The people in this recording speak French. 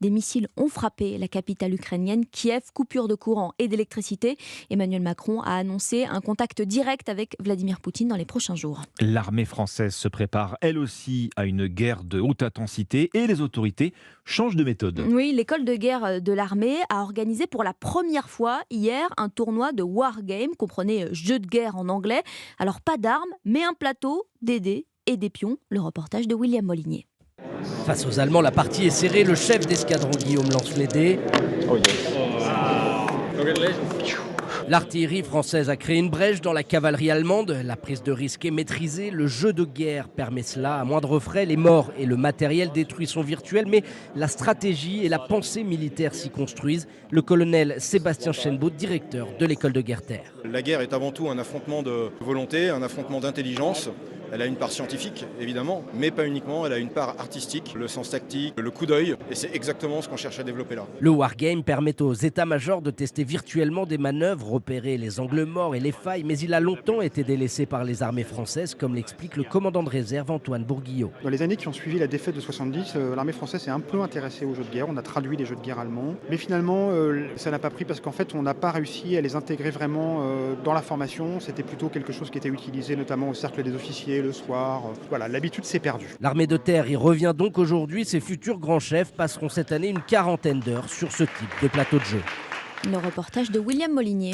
Des missiles ont frappé la capitale ukrainienne, Kiev. Coupure de courant et d'électricité. Emmanuel Macron a annoncé un contact direct avec Vladimir Poutine dans les prochains jours. L'armée française se prépare elle aussi à une guerre de haute intensité et les autorités changent de méthode. Oui, l'école de guerre de l'armée a organisé pour la première fois hier un tournoi de wargame, comprenez jeu de guerre en anglais. Alors pas d'armes, mais un plateau, des dés et des pions. Le reportage de William Molinier. Face aux Allemands, la partie est serrée. Le chef d'escadron Guillaume lance les dés. L'artillerie française a créé une brèche dans la cavalerie allemande. La prise de risque est maîtrisée. Le jeu de guerre permet cela à moindre frais. Les morts et le matériel détruit sont virtuels, mais la stratégie et la pensée militaire s'y construisent. Le colonel Sébastien Schenbaud, directeur de l'école de guerre-terre. La guerre est avant tout un affrontement de volonté, un affrontement d'intelligence. Elle a une part scientifique, évidemment, mais pas uniquement. Elle a une part artistique, le sens tactique, le coup d'œil. Et c'est exactement ce qu'on cherche à développer là. Le wargame permet aux états-majors de tester virtuellement des manœuvres, repérer les angles morts et les failles. Mais il a longtemps été délaissé par les armées françaises, comme l'explique le commandant de réserve Antoine Bourguillot. Dans les années qui ont suivi la défaite de 70, l'armée française s'est un peu intéressée aux jeux de guerre. On a traduit les jeux de guerre allemands. Mais finalement, ça n'a pas pris parce qu'en fait, on n'a pas réussi à les intégrer vraiment dans la formation. C'était plutôt quelque chose qui était utilisé notamment au cercle des officiers le soir. Voilà, l'habitude s'est perdue. L'armée de terre y revient donc aujourd'hui. Ses futurs grands chefs passeront cette année une quarantaine d'heures sur ce type de plateau de jeu. Le reportage de William Molinier.